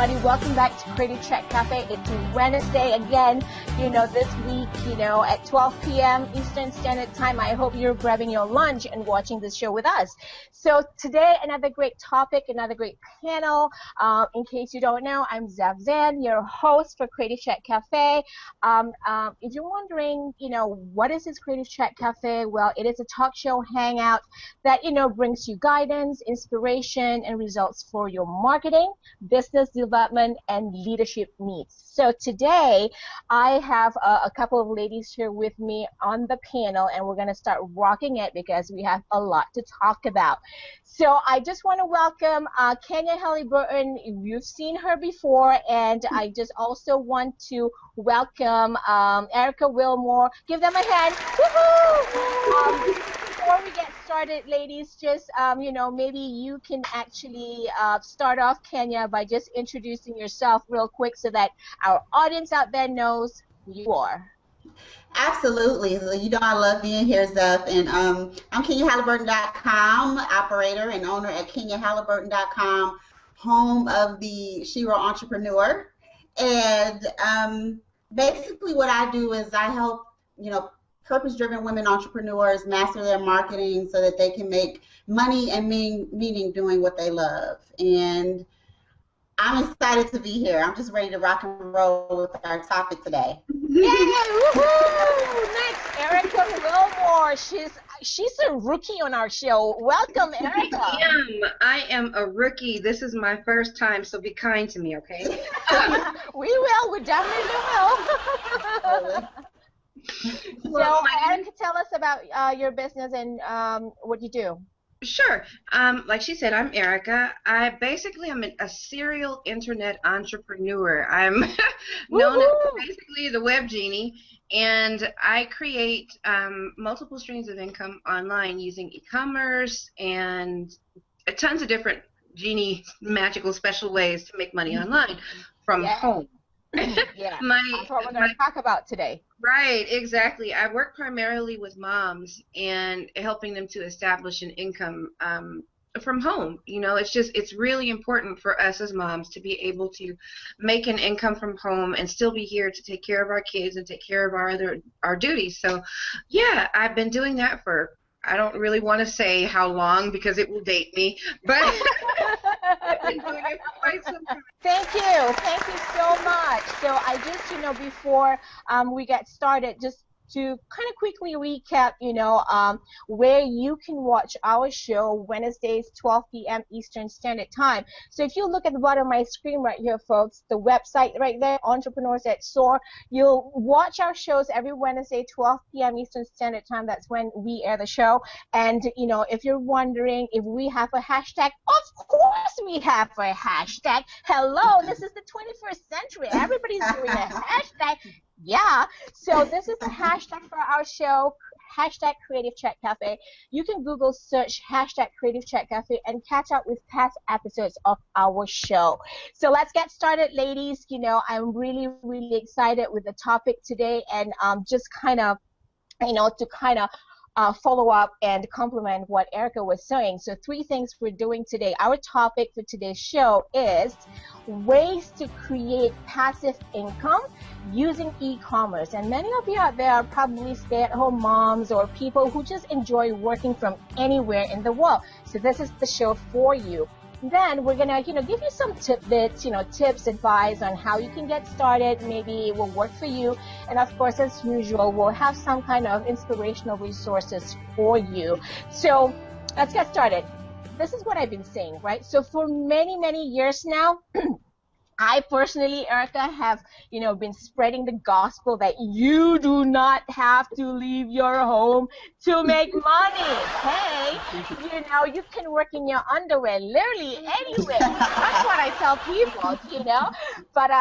everybody. Welcome back to Creative Chat Cafe. It's Wednesday again, this week, at 12 p.m. Eastern Standard Time. I hope you're grabbing your lunch and watching this show with us. So today, another great topic, another great panel. In case you don't know, I'm Zef Zan, your host for Creative Chat Cafe. If you're wondering, what is this Creative Chat Cafe? Well, it is a talk show hangout that, brings you guidance, inspiration, and results for your marketing, business development, and leadership needs. So today, I have a couple of ladies here with me on the panel, and we're going to start rocking it because we have a lot to talk about. So I just want to welcome Kenya Halliburton. You've seen her before, and I just also want to welcome Erika Wilmore. Give them a hand. Woohoo! Before we get started, ladies, just, maybe you can actually start off, Kenya, by just introducing yourself real quick so that our audience out there knows who you are. Absolutely. I love being here, Zef. And I'm KenyaHalliburton.com, operator and owner at KenyaHalliburton.com, home of the Shero Entrepreneur. And basically what I do is I help, purpose-driven women entrepreneurs master their marketing so that they can make money and meaning doing what they love. And I'm excited to be here. I'm just ready to rock and roll with our topic today. Yay! Woohoo! Next, Erika Wilmore. She's a rookie on our show. Welcome, Erika. I am a rookie. This is my first time, so be kind to me, okay? We will. We definitely will. So, Erika, tell us about your business and what you do. Sure. Like she said, I'm Erika. I'm a serial internet entrepreneur. I'm known as basically the web genie, and I create multiple streams of income online using e-commerce and tons of different genie magical special ways to make money online from home. Yeah, that's what we're going to talk about today. Right, exactly. I work primarily with moms and helping them to establish an income from home. It's really important for us as moms to be able to make an income from home and still be here to take care of our kids and take care of our duties. So, yeah, I've been doing that for, I don't really want to say how long because it will date me, but I've been doing it for quite some time. Thank you so much. So I just, before we get started, just to kind of quickly recap, where you can watch our show Wednesdays, 12 p.m. Eastern Standard Time. So if you look at the bottom of my screen right here, folks, the website right there, Entrepreneurs that Soar, you'll watch our shows every Wednesday, 12 p.m. Eastern Standard Time. That's when we air the show. And, if you're wondering if we have a hashtag, of course we have a hashtag. Hello, this is the 21st century. Everybody's doing a hashtag. Yeah, so this is the hashtag for our show, hashtag Creative Chat Cafe. You can Google search hashtag Creative Chat Cafe and catch up with past episodes of our show. So let's get started, ladies. I'm really, really excited with the topic today, and just kind of, follow up and complement what Erika was saying. So 3 things we're doing today. Our topic for today's show is ways to create passive income using e-commerce. And many of you out there are probably stay-at-home moms or people who just enjoy working from anywhere in the world. So this is the show for you. Then we're gonna, give you some tidbits, tips, advice on how you can get started. Maybe it will work for you. And of course, as usual, we'll have some kind of inspirational resources for you. So let's get started. This is what I've been saying, right? So for many, many years now, I personally, Erika, have, been spreading the gospel that you do not have to leave your home to make money. Hey, you can work in your underwear literally anywhere. That's what I tell people, But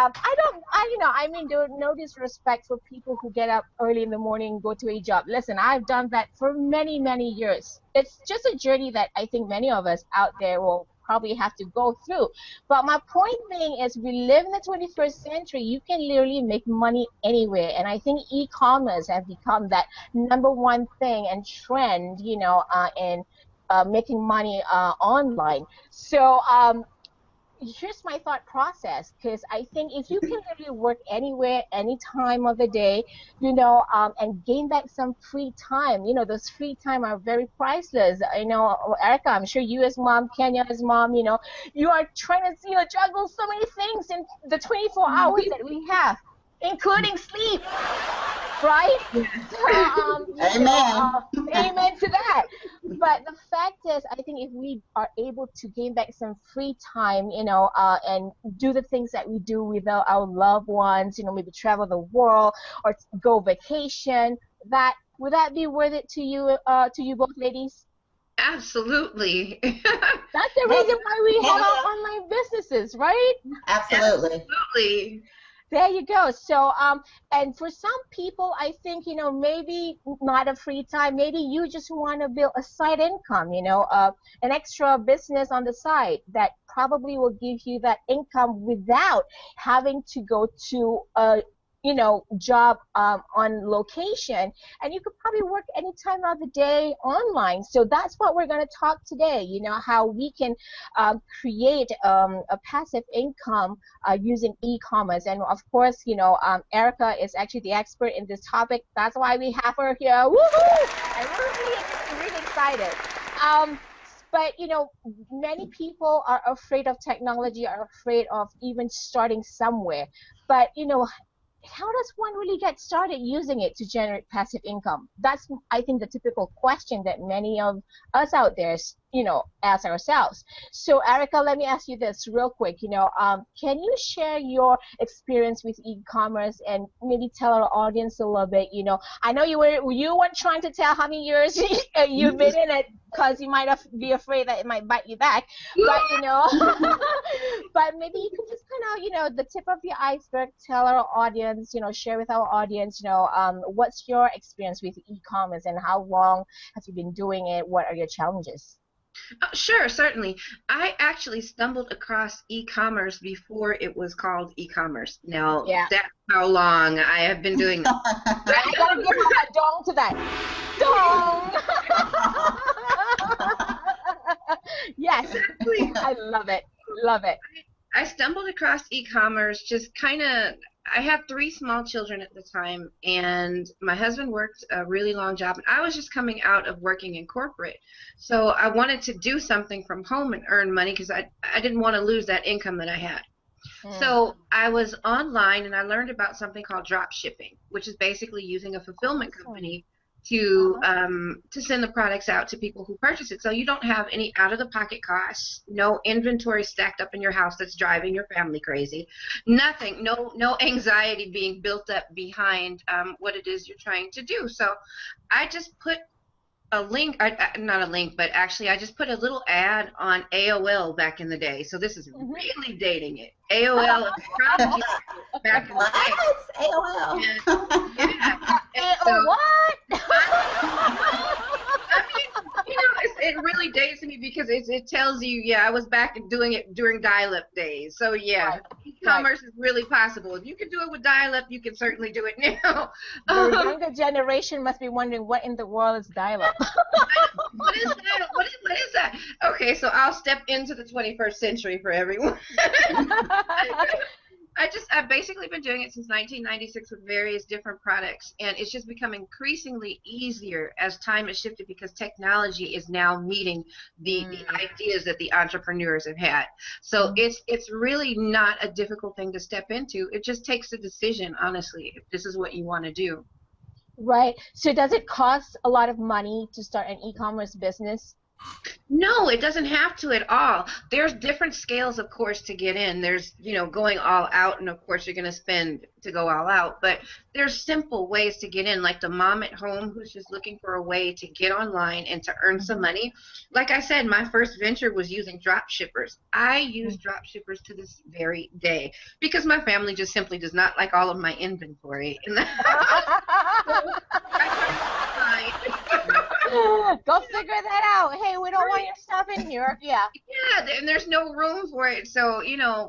no disrespect for people who get up early in the morning and go to a job. Listen, I've done that for many, many years. It's just a journey that I think many of us out there will probably have to go through. But my point being is we live in the 21st century. You can literally make money anywhere. And I think e-commerce has become that #1 thing and trend, in making money online. So here's my thought process, because I think if you can literally work anywhere, any time of the day, and gain back some free time, those free time are very priceless. Erica, I'm sure you as mom, Kenya as mom, you are trying to, juggle so many things in the 24 hours that we have, including sleep. Right? Amen. Amen to that. But the fact is, I think if we are able to gain back some free time, and do the things that we do with our loved ones, maybe travel the world or go vacation, would that be worth it to you both ladies? Absolutely. That's the reason why we have our online businesses, right? Absolutely. Absolutely. There you go. So, and for some people, I think, maybe not a free time. Maybe you just want to build a side income, an extra business on the side that probably will give you that income without having to go to a job on location, and you could probably work any time of the day online. So that's what we're going to talk today, how we can create a passive income using e-commerce. And of course, Erica is actually the expert in this topic. That's why we have her here. Woohoo! And we're really excited. But, many people are afraid of technology, are afraid of even starting somewhere. But, how does one really get started using it to generate passive income? That's, I think, the typical question that many of us out there, ask ourselves. So, Erica, let me ask you this real quick. Can you share your experience with e-commerce and maybe tell our audience a little bit? I know you weren't trying to tell how many years you've been in it, because you might be afraid that it might bite you back. But but maybe you can just kind of, the tip of the iceberg, tell our audience, share with our audience, what's your experience with e-commerce and how long have you been doing it? What are your challenges? Sure, certainly. I actually stumbled across e-commerce before it was called e-commerce. Now, that's how long I have been doing it. I gotta give a dong to that. Dong! Yes, exactly. I love it. Love it. I stumbled across e-commerce just kind of. I had 3 small children at the time, and my husband worked a really long job, and I was just coming out of working in corporate. So I wanted to do something from home and earn money, because I didn't want to lose that income that I had. So I was online, and I learned about something called drop shipping, which is basically using a fulfillment company to send the products out to people who purchase it. So you don't have any out-of-the-pocket costs, no inventory stacked up in your house that's driving your family crazy, nothing, no anxiety being built up behind what it is you're trying to do. So I just put a link, not a link, but actually I just put a little ad on AOL back in the day. So this is really dating it. AOL back in the day. AOL. And so, what? I mean, it really dates me, because it tells you, I was back doing it during dial-up days. So e-commerce is really possible. If you can do it with dial-up, you can certainly do it now. The younger generation must be wondering, what in the world is dial-up? What is that? What is that? Okay, so I'll step into the 21st century for everyone. I've basically been doing it since 1996 with various different products, and it's just become increasingly easier as time has shifted, because technology is now meeting the ideas that the entrepreneurs have had. So it's really not a difficult thing to step into. It just takes a decision, honestly, if this is what you want to do. Right. So does it cost a lot of money to start an e-commerce business? No, it doesn't have to at all. There's different scales, of course, to get in. There's, going all out, and of course you're going to spend to go all out. But there's simple ways to get in, like the mom at home who's just looking for a way to get online and to earn some money. Like I said, my first venture was using drop shippers. I use drop shippers to this very day, because my family just simply does not like all of my inventory. Go figure that out. Hey, we don't want your stuff in here. Yeah, and there's no room for it. So,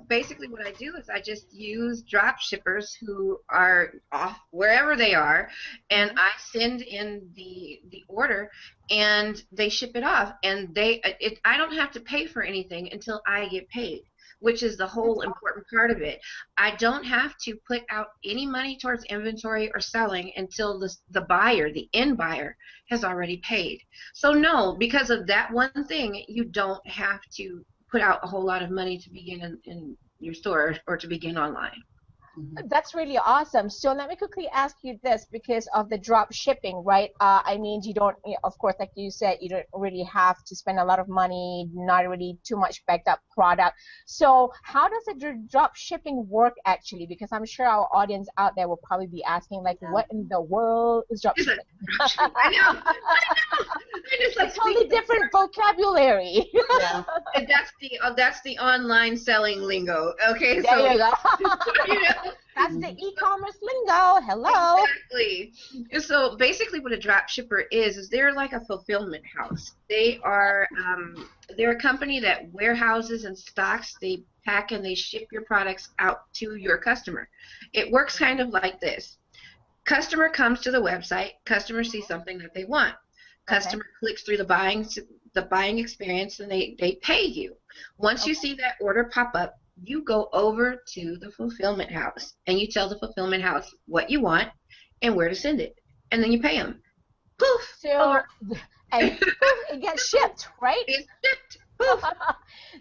basically what I do is I just use drop shippers who are off wherever they are, and I send in the order, and they ship it off, and I don't have to pay for anything until I get paid. which is the whole important part of it. I don't have to put out any money towards inventory or selling until the buyer, the end buyer, has already paid. So no, because of that one thing, you don't have to put out a whole lot of money to begin in your store or to begin online. That's really awesome. So let me quickly ask you this, because of the drop shipping, right? I mean, you don't, of course, like you said, you don't really have to spend a lot of money, not really too much backed up product. So how does the drop shipping work actually? Because I'm sure our audience out there will probably be asking, like, what in the world is drop shipping? I know. It's like totally different vocabulary. Yeah. And that's the online selling lingo. Okay, there so you go. you know, That's the e-commerce lingo. Hello. exactly. And so basically, what a drop shipper is they're like a fulfillment house. They're a company that warehouses and stocks. They pack and they ship your products out to your customer. It works kind of like this. Customer comes to the website. Customer sees something that they want. Customer clicks through the buying experience, and they pay you. Once you see that order pop up, you go over to the fulfillment house and you tell the fulfillment house what you want and where to send it, and then you pay them. Poof. So, and poof, it gets shipped, right? It's shipped. Poof.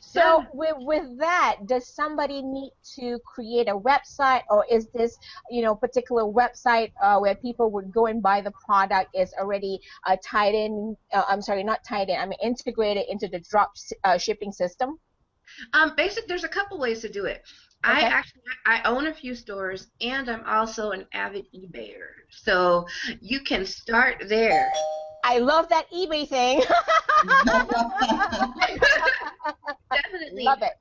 So with that, does somebody need to create a website, or is this, particular website where people would go and buy the product is already tied in? I'm sorry, not tied in. I mean, integrated into the drop shipping system. There's a couple ways to do it. Okay. I own a few stores, and I'm also an avid eBayer. So you can start there. I love that eBay thing. Definitely. Love it.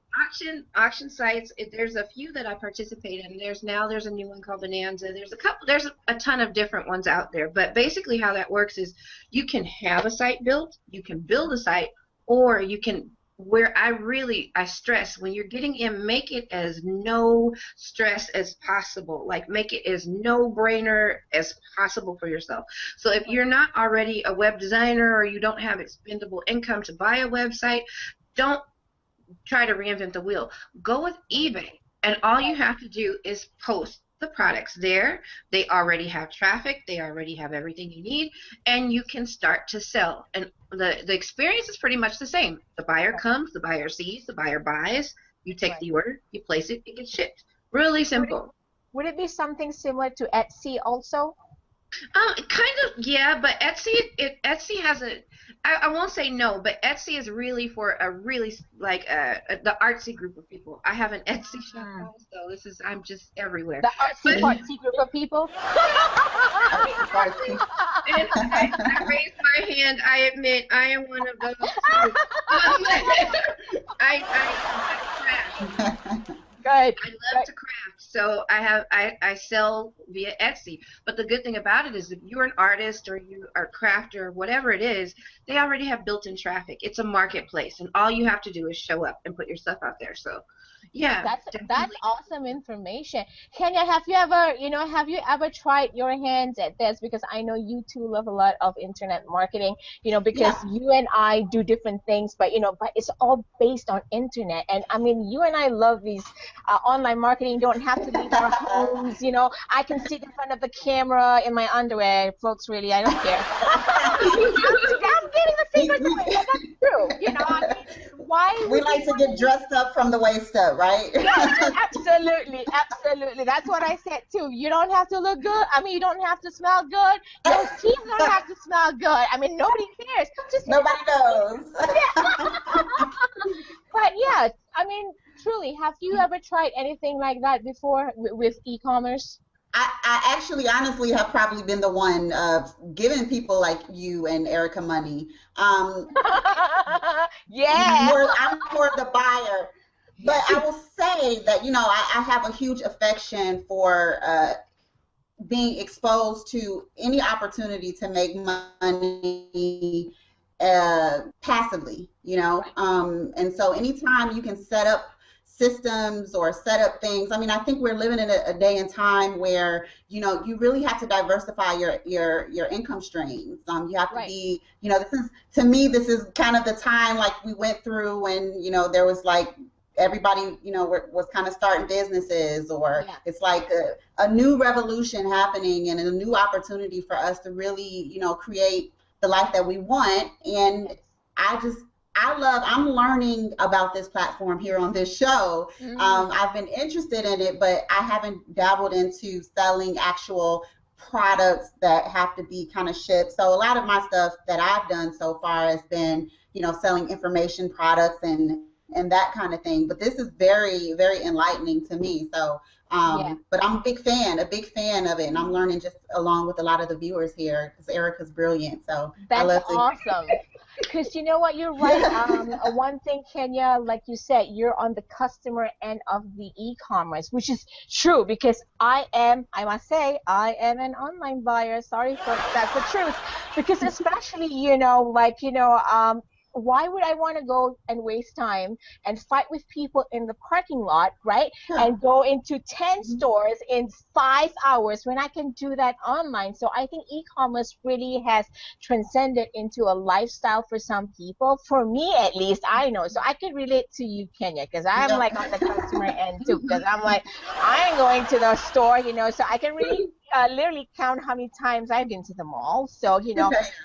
Auction sites. There's a few that I participate in. There's a new one called Bonanza. There's a ton of different ones out there. But basically how that works is you can have a site built, you can build a site, or you can, where I stress, when you're getting in, make it as no stress as possible. Like, make it as no-brainer as possible for yourself. So if you're not already a web designer, or you don't have expendable income to buy a website, don't try to reinvent the wheel. Go with eBay, and all you have to do is post the products there. They already have traffic, they already have everything you need, and you can start to sell. And the experience is pretty much the same. The buyer comes, the buyer sees, the buyer buys, you take the order, you place it, it gets shipped. Really simple. Would it be something similar to Etsy also? Kind of, yeah, but Etsy has I won't say no, but Etsy is really for a really, like, the artsy group of people. I have an Etsy shop, so I'm just everywhere. The artsy group of people? And I raise my hand. I admit I am one of those too. I craft. Good. I love to craft, so I sell via Etsy. But the good thing about it is, if you're an artist or you are a crafter or whatever it is, they already have built-in traffic. It's a marketplace, and all you have to do is show up and put your stuff out there. So, yeah, that's awesome information. Kenya, have you ever tried your hands at this? Because I know you two love a lot of internet marketing, because you and I do different things, but it's all based on internet. And I mean, you and I love these online marketing. Don't have to leave our homes. I can sit in front of the camera in my underwear, folks. Really, I don't care. I'm getting the secret away. That's true. I mean, why? We like to get dressed up from the waist up, right? Yes, absolutely. That's what I said too. You don't have to look good. I mean, you don't have to smell good. Your teeth don't have to smell good. I mean, nobody cares. Nobody knows. But yeah, I mean, truly, have you ever tried anything like that before with e-commerce? I actually, honestly, have probably been the one giving people like you and Erika money. Yeah. I'm more the buyer. But I will say that, I have a huge affection for being exposed to any opportunity to make money passively, and so anytime you can set up systems or set up things. I mean, I think we're living in a day and time where, you really have to diversify your income streams. You have to be, this is kind of the time like we went through when, there was like everybody, was kind of starting businesses, or it's like a new revolution happening and a new opportunity for us to really, create the life that we want. And I'm learning about this platform here on this show. I've been interested in it, but I haven't dabbled into selling actual products that have to be kind of shipped. So a lot of my stuff that I've done so far has been, selling information products and that kind of thing. But this is very, very enlightening to me. So, but I'm a big fan of it, and I'm learning just along with a lot of the viewers here, because Erika's brilliant. So that's awesome. Because you know what, you're right. One thing, Kenya, like you said, you're on the customer end of the e-commerce, which is true, because I must say, I am an online buyer. Sorry, folks, that's the truth. Because especially, why would I want to go and waste time and fight with people in the parking lot, right? And go into 10 stores in 5 hours when I can do that online? So I think e-commerce really has transcended into a lifestyle for some people. For me, at least, I know. So I can relate to you, Kenya, because I'm like on the customer end too. Because I'm like, I ain't going to the store, so I can really literally count how many times I've been to the mall. So,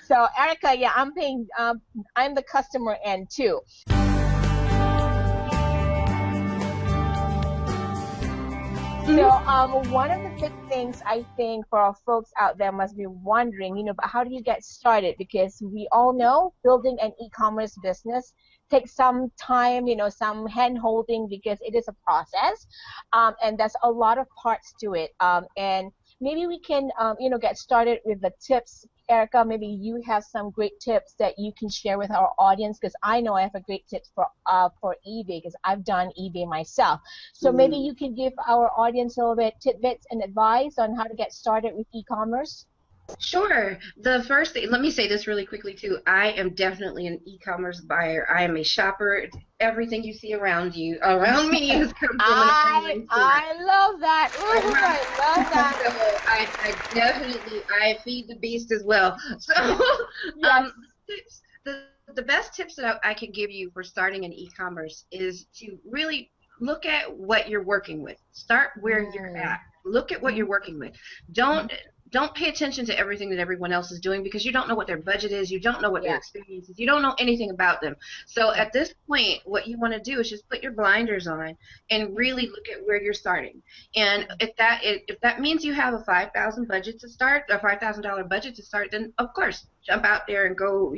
so Erika, I'm the customer end too. So one of the big things I think for our folks out there must be wondering, but how do you get started? Because we all know building an e-commerce business takes some time, some hand-holding, because it is a process, and there's a lot of parts to it. And maybe we can, get started with the tips. Erika, maybe you have some great tips that you can share with our audience, because I know I have a great tips for eBay, because I've done eBay myself. So maybe you can give our audience a little bit tidbits and advice on how to get started with e-commerce. Sure. The first thing, let me say this really quickly too. I am definitely an e-commerce buyer. I am a shopper. Everything you see around me has come from an online store. I love that. Ooh, I love that. So I feed the beast as well. So the best tips that I can give you for starting an e-commerce is to really look at what you're working with. Start where you're at. Look at what you're working with. Don't pay attention to everything that everyone else is doing, because you don't know what their budget is, you don't know what their experience is, you don't know anything about them. So at this point, what you want to do is just put your blinders on and really look at where you're starting. And if that means you have a $5,000 budget to start, a $5,000 budget to start, then of course jump out there and go,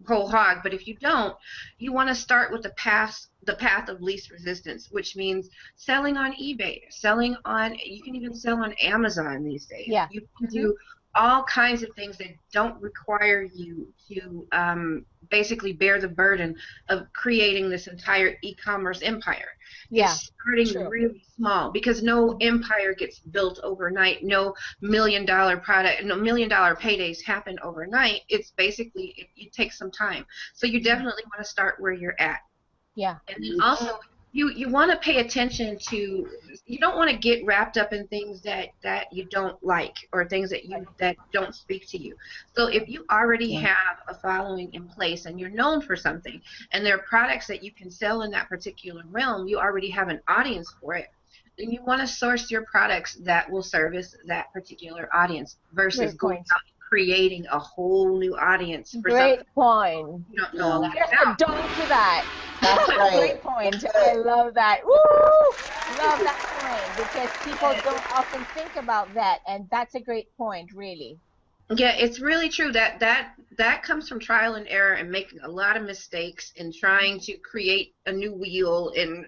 whole hog. But if you don't, you want to start with the path of least resistance, which means selling on eBay, you can even sell on Amazon these days. You can do all kinds of things that don't require you to basically bear the burden of creating this entire e-commerce empire. It's starting really small, because no empire gets built overnight. No $1 million paydays happen overnight. It's basically, it takes some time. So you definitely want to start where you're at. And then also, you want to pay attention to, you don't want to get wrapped up in things that you don't like, or things that don't speak to you. So if you already have a following in place and you're known for something, and there are products that you can sell in that particular realm, you already have an audience for it, then you want to source your products that will service that particular audience, versus going out and creating a whole new audience for Great something point. you don't know a lot Just about. a dunk to that. That's right. Great point. I love that. Woo! Love that point, because people don't often think about that, and that's a great point, really. Yeah, it's really true. That comes from trial and error and making a lot of mistakes and trying to create a new wheel. And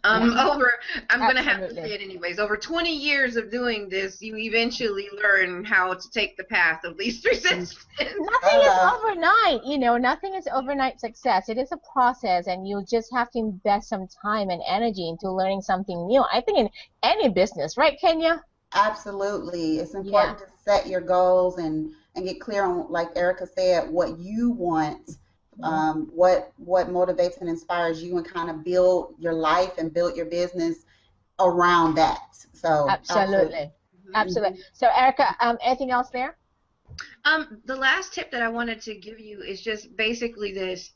I'm going to have to say it anyways. Over 20 years of doing this, you eventually learn how to take the path of least resistance. Nothing is overnight, nothing is overnight success. It is a process, and you just have to invest some time and energy into learning something new. I think in any business, right, Kenya? Absolutely. It's important to set your goals and get clear on, like Erika said, what you want. What motivates and inspires you, and kind of build your life and build your business around that. So absolutely. So Erika, anything else there? The last tip that I wanted to give you is just basically this.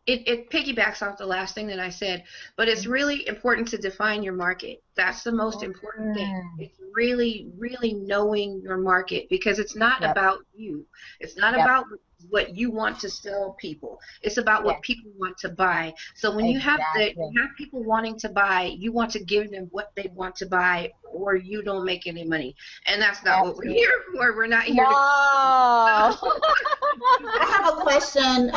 it piggybacks off the last thing that I said, but it's really important to define your market. That's the most important thing. It's really, really knowing your market, because it's not about you. It's not about what you want to sell people. It's about what people want to buy. So when you have people wanting to buy, you want to give them what they want to buy, or you don't make any money. And that's not what we're here for. We're not here to I have a question,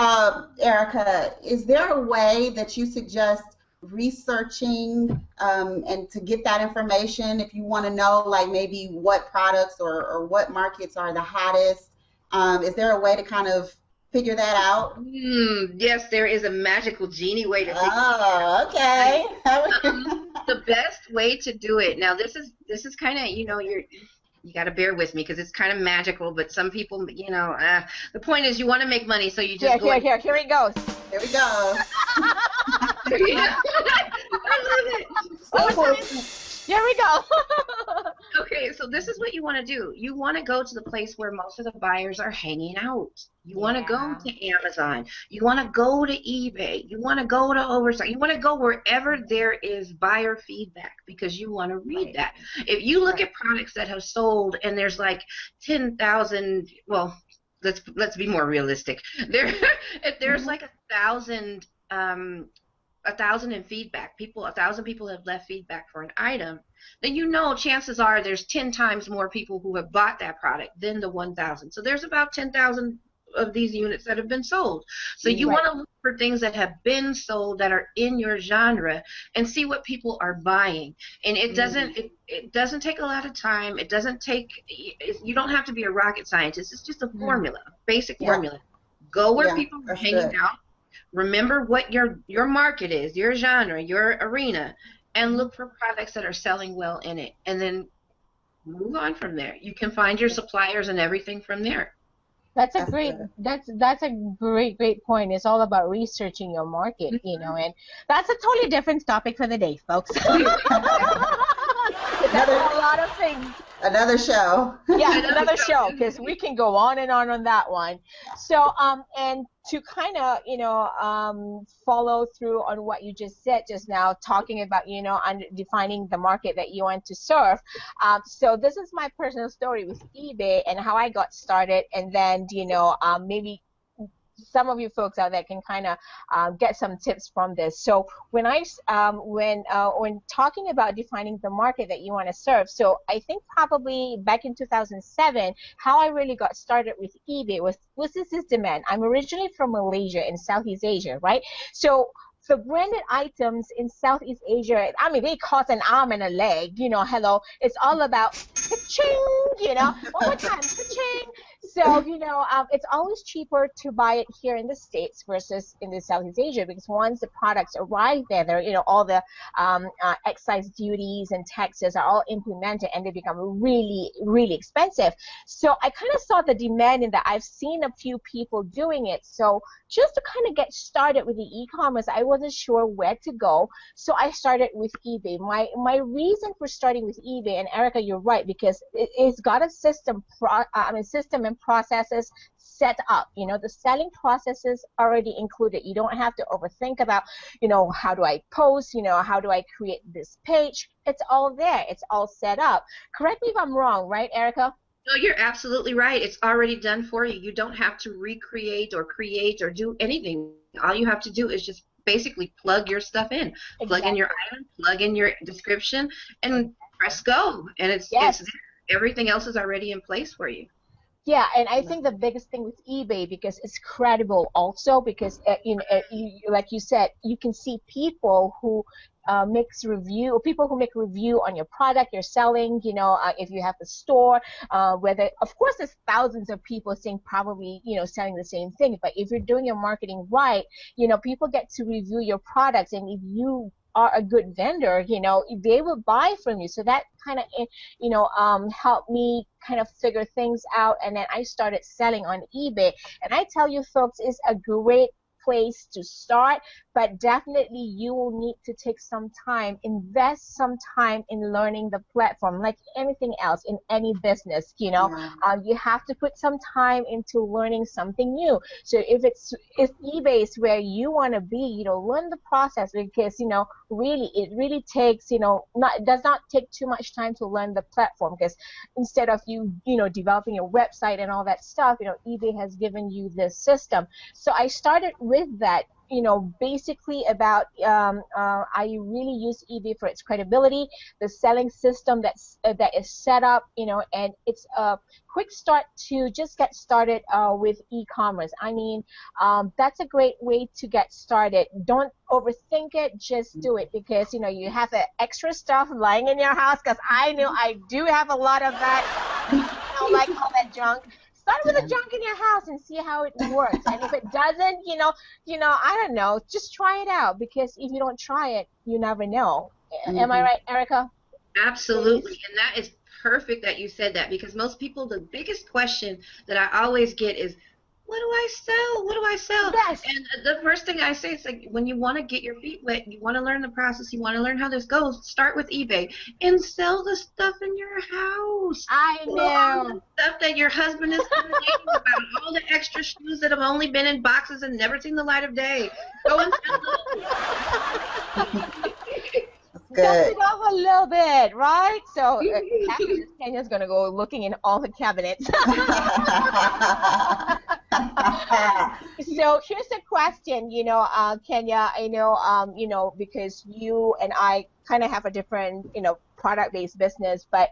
Erika. Is there a way that you suggest researching and to get that information if you want to know, like, maybe what products or what markets are the hottest? Is there a way to kind of figure that out? Yes, there is a magical genie way to figure it out. Okay. The best way to do it. Now, this is kind of, you got to bear with me because it's kind of magical, but some people, the point is you want to make money, so you just go. Here he goes. Here we go. I love it. Here we go. Okay, so this is what you want to do. You want to go to the place where most of the buyers are hanging out. You want to go to Amazon. You want to go to eBay. You want to go to Overstock. You want to go wherever there is buyer feedback, because you want to read that. If you look at products that have sold and there's like 10,000, well, let's be more realistic. If there's like 1,000 in feedback, 1,000 people have left feedback for an item, then chances are there's 10 times more people who have bought that product than the 1,000. So there's about 10,000 of these units that have been sold. So you want to look for things that have been sold that are in your genre and see what people are buying. And it doesn't take a lot of time. It doesn't take, you don't have to be a rocket scientist. It's just a formula, basic formula. Go where people are hanging out. Remember what your market is, your genre, your arena, and look for products that are selling well in it, and then move on from there. You can find your suppliers and everything from there. That's a great point. It's all about researching your market, and that's a totally different topic for the day, folks. There's a lot of things. Another show. Yeah, another show, because we can go on and on that one. So, and to kind of, follow through on what you just said just now, talking about, defining the market that you want to serve. So this is my personal story with eBay and how I got started, and then, maybe some of you folks out there can kind of get some tips from this. So when talking about defining the market that you want to serve, so I think probably back in 2007, how I really got started with eBay was this demand. I'm originally from Malaysia in Southeast Asia, right? So the branded items in Southeast Asia, I mean, they cost an arm and a leg, hello. It's all about ka-ching, one more time, ka-ching. So, it's always cheaper to buy it here in the States versus in the Southeast Asia, because once the products arrive there, all the excise duties and taxes are all implemented, and they become really, really expensive. So I kind of saw the demand in that. I've seen a few people doing it. So just to kind of get started with the e-commerce, I wasn't sure where to go. So I started with eBay. My reason for starting with eBay, and Erika, you're right, because it's got a system and processes set up. The selling processes already included. You don't have to overthink about, how do I post, how do I create this page. It's all there. It's all set up. Correct me if I'm wrong, right, Erika? No, you're absolutely right. It's already done for you. You don't have to recreate or create or do anything. All you have to do is just basically plug your stuff in. Exactly. Plug in your item, plug in your description, and press go. And it's everything else is already in place for you. Yeah, and I think the biggest thing with eBay, because it's credible also, because like you said, you can see people who make review on your product you're selling, if you have a store, whether, of course, there's thousands of people saying probably, selling the same thing, but if you're doing your marketing right, people get to review your products, and if you are a good vendor, they will buy from you. So that kind of, helped me kind of figure things out. And then I started selling on eBay. And I tell you, folks, it's a great place to start, but definitely you will need to take some time, invest some time in learning the platform, like anything else in any business, you have to put some time into learning something new. So if eBay is where you want to be, learn the process, because, really, it really takes, it does not take too much time to learn the platform, because instead of you, developing your website and all that stuff, eBay has given you this system. So I started with that, basically about, I really use eBay for its credibility, the selling system that is set up, and it's a quick start to just get started with e-commerce. I mean, that's a great way to get started. Don't overthink it, just do it, because, you have the extra stuff lying in your house, because I know I do have a lot of that, like all that junk. Start with the junk in your house and see how it works. And if it doesn't, I don't know, just try it out, because if you don't try it, you never know. Am I right, Erika? Absolutely. And that is perfect that you said that, because most people, the biggest question that I always get is, what do I sell? What do I sell? Yes. And the first thing I say is, like, when you want to get your feet wet, you want to learn the process, you want to learn how this goes, start with eBay and sell the stuff in your house. I know. All the stuff that your husband is complaining about, all the extra shoes that have only been in boxes and never seen the light of day. Go and sell those. Dust it off a little bit, right? So after this, Kenya's going to go looking in all the cabinets. So here's a question, Kenya, I know, because you and I kind of have a different, product-based business, but,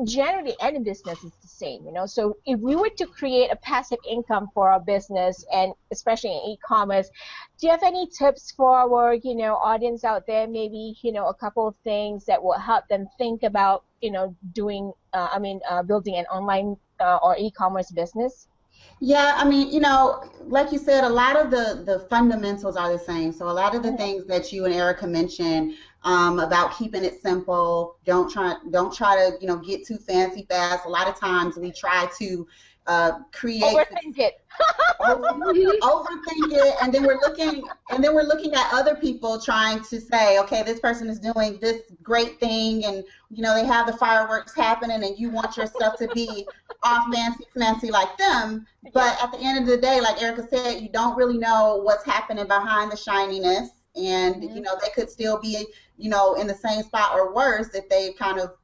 generally any business is the same, so if we were to create a passive income for our business, and especially in e-commerce, do you have any tips for our audience out there, maybe a couple of things that will help them think about building an online or e-commerce business? Yeah, I mean, like you said, a lot of the fundamentals are the same. So a lot of the things that you and Erika mentioned about keeping it simple, don't try to, get too fancy fast. A lot of times we try to create overthink it. Overthink it, and then we're looking at other people trying to say, okay, this person is doing this great thing, and they have the fireworks happening, and you want your stuff to be all fancy like them. But at the end of the day, like Erika said, you don't really know what's happening behind the shininess, and they could still be in the same spot or worse if they kind of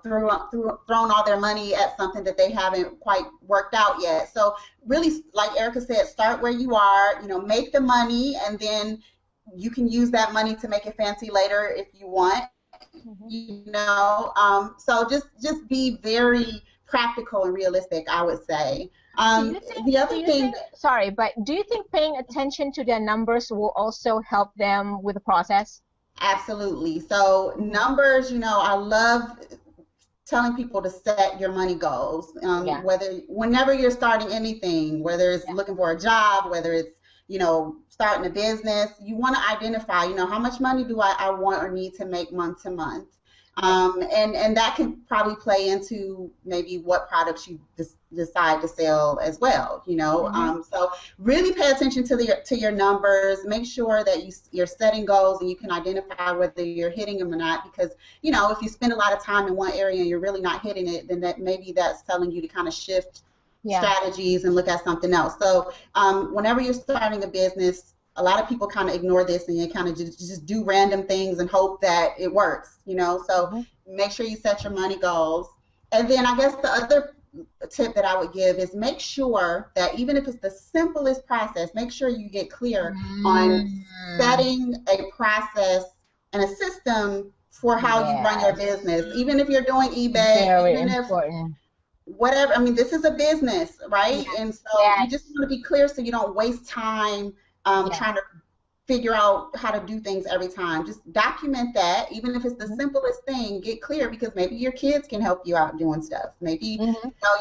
thrown all their money at something that they haven't quite worked out yet. So really, like Erika said, start where you are, make the money, and then you can use that money to make it fancy later if you want, so just be very practical and realistic, I would say. The other thing, sorry, but do you think paying attention to their numbers will also help them with the process? Absolutely. So numbers, I love telling people to set your money goals. Whenever you're starting anything, whether it's looking for a job, whether it's starting a business, you want to identify, how much money do I want or need to make month to month. And that can probably play into maybe what products you decide to sell as well, So really pay attention to your numbers. Make sure that you're setting goals and you can identify whether you're hitting them or not, because, if you spend a lot of time in one area and you're really not hitting it, then that's telling you to kind of shift strategies and look at something else. So whenever you're starting a business, a lot of people kind of ignore this and you kind of just do random things and hope that it works, So make sure you set your money goals. And then I guess the other tip that I would give is make sure that even if it's the simplest process, make sure you get clear on setting a process and a system for how you run your business. Even if you're doing eBay, whatever. I mean, this is a business, right? And so you just want to be clear so you don't waste time trying to figure out how to do things every time. Just document that, even if it's the simplest thing. Get clear, because maybe your kids can help you out doing stuff. Maybe you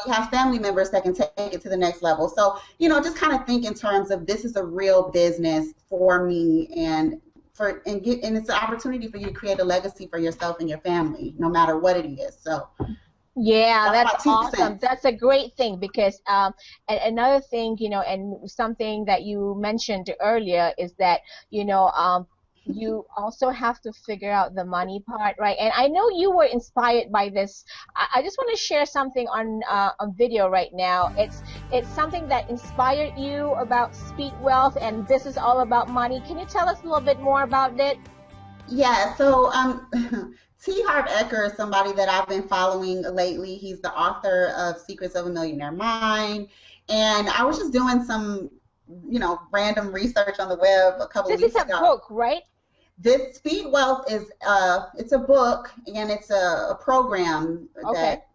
have family members that can take it to the next level. So just kind of think in terms of, this is a real business for me, and it's an opportunity for you to create a legacy for yourself and your family, no matter what it is. So Yeah, That's that's my two awesome. cents. That's a great thing because another thing, and something that you mentioned earlier is that, you also have to figure out the money part, right? And I know you were inspired by this. I just want to share something on video right now. It's something that inspired you about Speed Wealth, and this is all about money. Can you tell us a little bit more about it? Yeah, so T. Harv Eker is somebody that I've been following lately. He's the author of Secrets of a Millionaire Mind. And I was just doing some, random research on the web a couple of This is weeks a ago. book, right? This Speed Wealth is it's a book, and it's a program Okay. that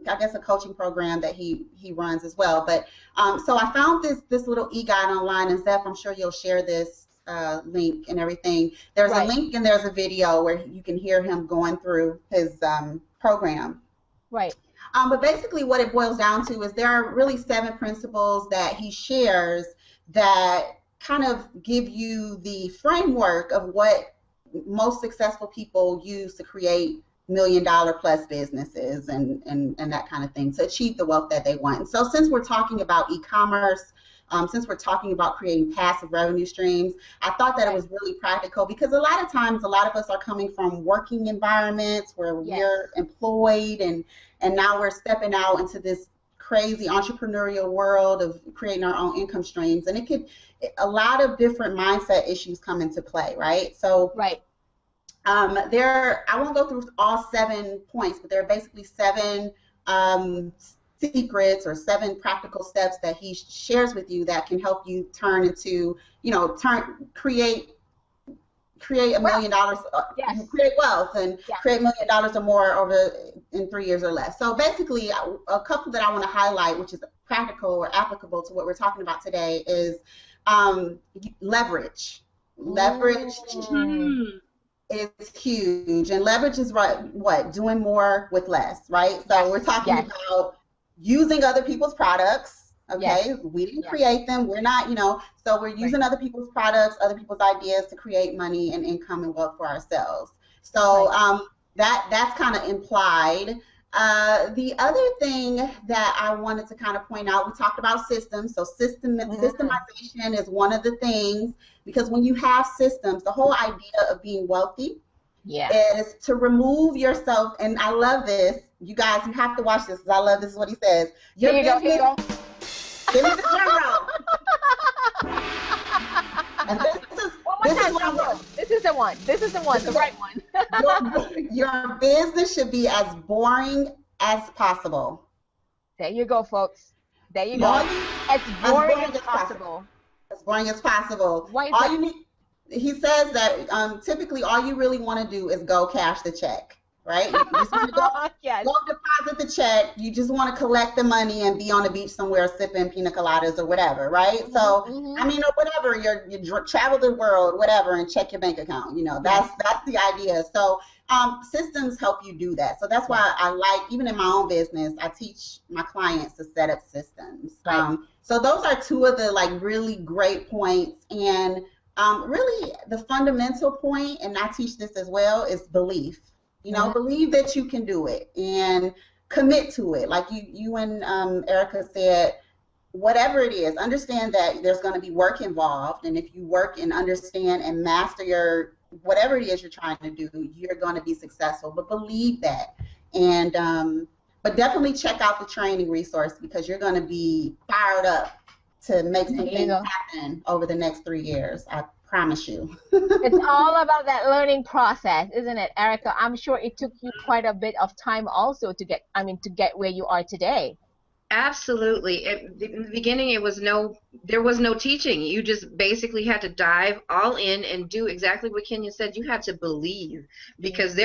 I guess a coaching program that he runs as well. But so I found this little e-guide online, and Zef, I'm sure you'll share this link and everything. There's a Right. link and there's a video where you can hear him going through his program. Right. But basically what it boils down to is there are really 7 principles that he shares that kind of give you the framework of what most successful people use to create $1 million plus businesses and that kind of thing to achieve the wealth that they want. And so since we're talking about e-commerce, since we're talking about creating passive revenue streams, I thought that it was really practical because a lot of times a lot of us are coming from working environments where we're employed and now we're stepping out into this crazy entrepreneurial world of creating our own income streams, and a lot of different mindset issues come into play, right? So I won't go through all 7 points, but there are basically 7 secrets or 7 practical steps that he shares with you that can help you turn into, create $1 million, create wealth and create $1 million or more in 3 years or less. So basically, a couple that I want to highlight, which is practical or applicable to what we're talking about today, is leverage. Leverage is huge, and leverage is doing more with less, right? So we're talking about using other people's products. Okay, we didn't create them. We're not, so we're using other people's products, other people's ideas to create money and income and wealth for ourselves. So that's kind of implied. The other thing that I wanted to kind of point out, we talked about systems. So systemization is one of the things, because when you have systems, the whole idea of being wealthy is to remove yourself. And I love this. You guys, you have to watch this because I love this is what he says. Here you go. Give me the drum roll. And this is the one, the right one. Your business should be as boring as possible. There you go, folks. There you go. As boring as possible. As boring as possible. He says that typically all you really want to do is go cash the check, right? You just want to go deposit the check. You just want to collect the money and be on the beach somewhere sipping pina coladas or whatever, right? So, I mean, or whatever, you travel the world, whatever, and check your bank account. That's the idea. So systems help you do that. So that's why I like, even in my own business, I teach my clients to set up systems. So those are 2 of the really great points. And really the fundamental point, and I teach this as well, is belief. Believe that you can do it and commit to it. Like you and Erika said, whatever it is, understand that there's going to be work involved, and if you work and understand and master whatever it is you're trying to do, you're going to be successful. But believe that, and but definitely check out the training resource because you're going to be fired up to make some things happen over the next 3 years. I promise you. It's all about that learning process, isn't it, Erika? I'm sure it took you quite a bit of time also to get where you are today. Absolutely. In the beginning, there was no teaching. You just basically had to dive all in and do exactly what Kenya said. You had to believe, because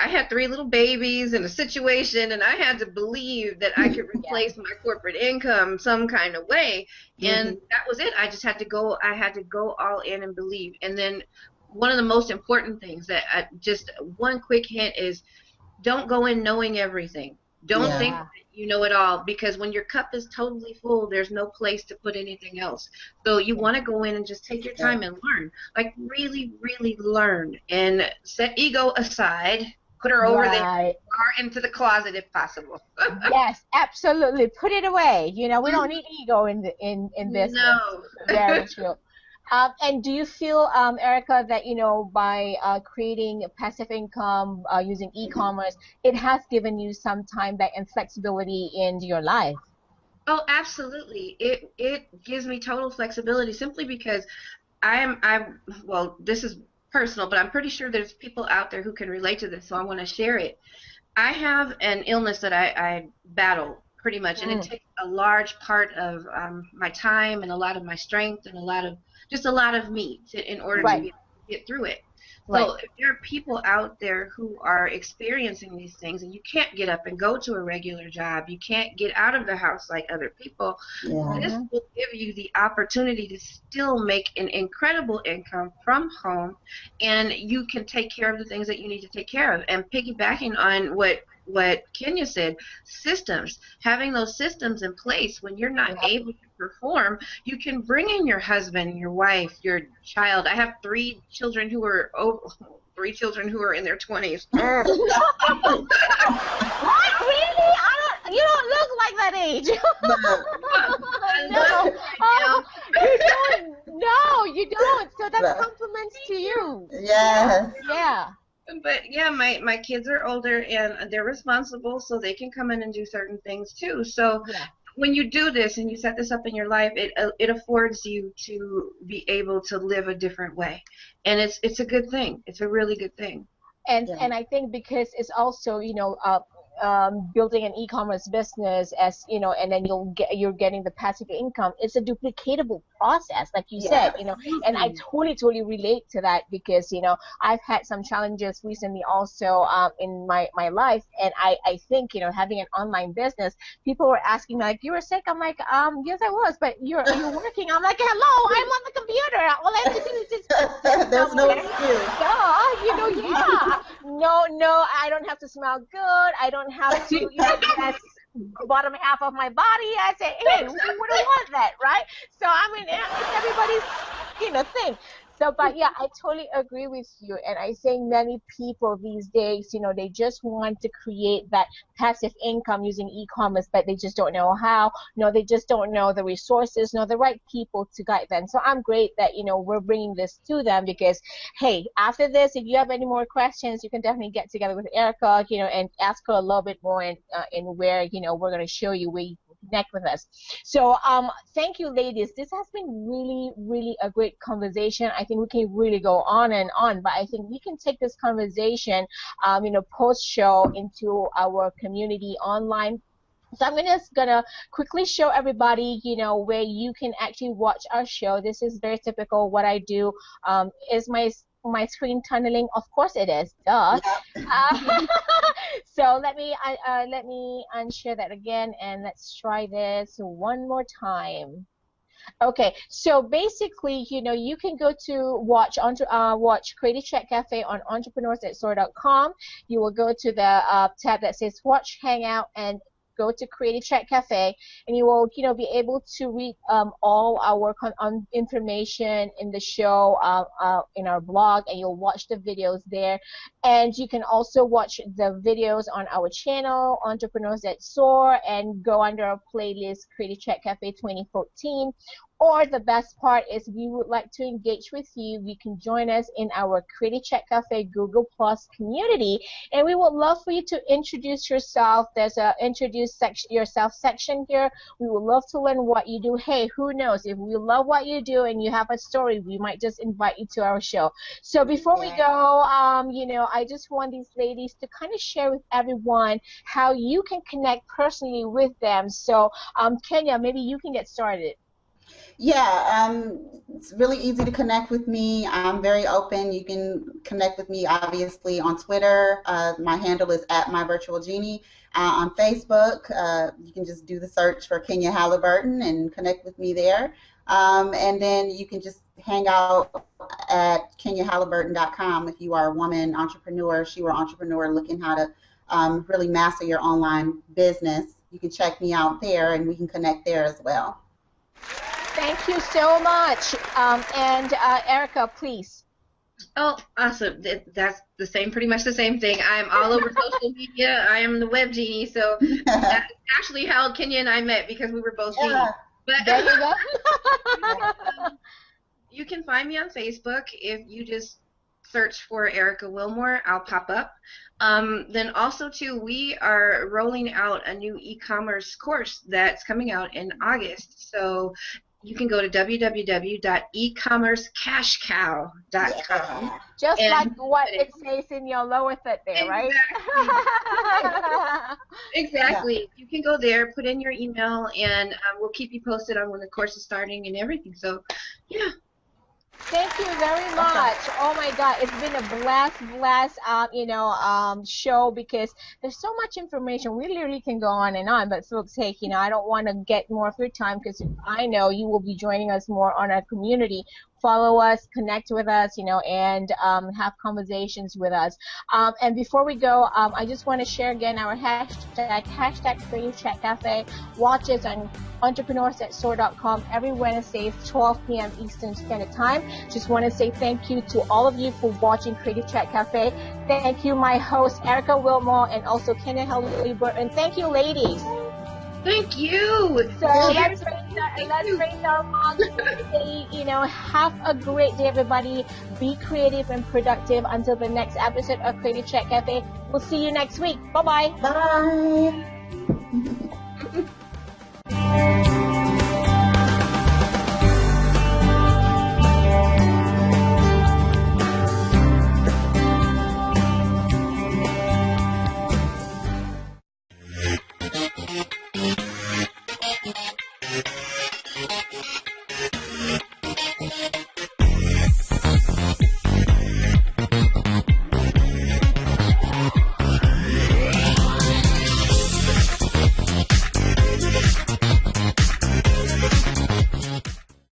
I had 3 little babies in a situation, and I had to believe that I could replace my corporate income some kind of way, and that was it. I just had to go. I had to go all in and believe. And then one of the most important things just one quick hint is, don't go in knowing everything. Don't think that you know it all, because when your cup is totally full, there's no place to put anything else. So you want to go in and just take your time and learn. Like really, really learn and set ego aside Put her over there Right. or into the closet if possible. Yes, absolutely. Put it away. You know, we don't need ego in business. No. Very true. And do you feel, Erica, that, you know, by creating passive income using e-commerce, it has given you some time back and flexibility in your life? Oh, absolutely. It gives me total flexibility simply because I'm well, this is personal, but I'm pretty sure there's people out there who can relate to this, so I want to share it. I have an illness that I battle pretty much, and it takes a large part of my time and a lot of my strength and a lot of me in order to be able to get through it. So if there are people out there who are experiencing these things and you can't get up and go to a regular job, you can't get out of the house like other people, this will give you the opportunity to still make an incredible income from home, and you can take care of the things that you need to take care of. And piggybacking on what Kenya said, systems, having those systems in place when you're not able to perform, you can bring in your husband, your wife, your child. I have three children who are in their 20s. What? Really? You don't look like that age. No. You don't. No, you don't. So that's compliments to you. Yes. Yeah. But yeah, my kids are older and they're responsible, so they can come in and do certain things too. So when you do this and you set this up in your life, it affords you to be able to live a different way, and it's a good thing. It's a really good thing. And I think because it's also, you know, building an e-commerce business, as you know, and then you're getting the passive income. It's a duplicatable process, like you said, you know. And I totally relate to that because, you know, I've had some challenges recently also in my life, and I think, you know, having an online business, people were asking me like, you were sick? I'm like, yes I was, but you're working. I'm like, hello, I'm on the computer. All I have to do is just there's no excuse. You know, no, I don't have to smell good. I don't have to, you know, that's bottom half of my body. I say, hey, who wouldn't want that, right? So I mean, it's everybody's, you know, thing. So, but yeah, I totally agree with you. And I think many people these days, you know, they just want to create that passive income using e-commerce, but they just don't know how. No, they just don't know the resources, no, the right people to guide them. So I'm great that, you know, we're bringing this to them because, hey, after this, if you have any more questions, you can definitely get together with Erica, you know, and ask her a little bit more in where, you know, we're going to show you where you can connect with us. So thank you, ladies. This has been really a great conversation. I think we can really go on and on, but I think we can take this conversation, you know, post-show into our community online. So I'm just gonna quickly show everybody, you know, where you can actually watch our show. This is very typical. What I do is my screen tunneling. Of course it is. Duh. So let me unshare that again, and let's try this one more time. Okay, so basically, you know, you can go to watch Creative Chat Cafe on entrepreneurs@soar.com. You will go to the tab that says Watch Hangout and go to Creative Chat Cafe, and you will, you know, be able to read all our information in the show in our blog, and you'll watch the videos there. And you can also watch the videos on our channel, Entrepreneurs That Soar, and go under our playlist, Creative Chat Cafe 2014. Or the best part is we would like to engage with you. You can join us in our Creative Chat Cafe Google Plus community, and we would love for you to introduce yourself. There's a introduce yourself section here. We would love to learn what you do. Hey, who knows? If we love what you do and you have a story, we might just invite you to our show. So before we go, you know, I just want these ladies to kind of share with everyone how you can connect personally with them. So, Kenya, maybe you can get started. Yeah, it's really easy to connect with me. I'm very open. You can connect with me, obviously, on Twitter. My handle is @myvirtualgenie. On Facebook, you can just do the search for Kenya Halliburton and connect with me there. And then you can just hang out at kenyahalliburton.com if you are a woman entrepreneur, she-were entrepreneur looking how to really master your online business. You can check me out there, and we can connect there as well. Thank you so much. And Erica, please. Oh, awesome. That's pretty much the same thing. I'm all over social media. I am the web genie, so that's actually how Kenya and I met, because we were both genies. But there you go. You can find me on Facebook. If you just search for Erika Wilmore, I'll pop up. Then also, too, we are rolling out a new e-commerce course that's coming out in August. So you can go to www.ecommercecashcow.com. Just like what it says in your lower third there, right? Exactly. Yeah. You can go there, put in your email, and we'll keep you posted on when the course is starting and everything. So, yeah. Thank you very much. Oh my God, it's been a blast, show, because there's so much information. We literally can go on and on, but folks, hey, I don't want to get more of your time, because I know you will be joining us more on our community. Follow us, connect with us, and have conversations with us. And before we go, I just want to share again our hashtag Creative Chat Cafe. Watch us on entrepreneursthatsoar.com every Wednesday, 12 p.m. Eastern Standard Time. Just want to say thank you to all of you for watching Creative Chat Cafe. Thank you, my host, Erika Wilmore, and also Kenya Halibert. And thank you, ladies. Thank you. So let's raise our mugs. Have a great day, everybody. Be creative and productive until the next episode of Creative Chat Cafe. We'll see you next week. Bye-bye. Bye.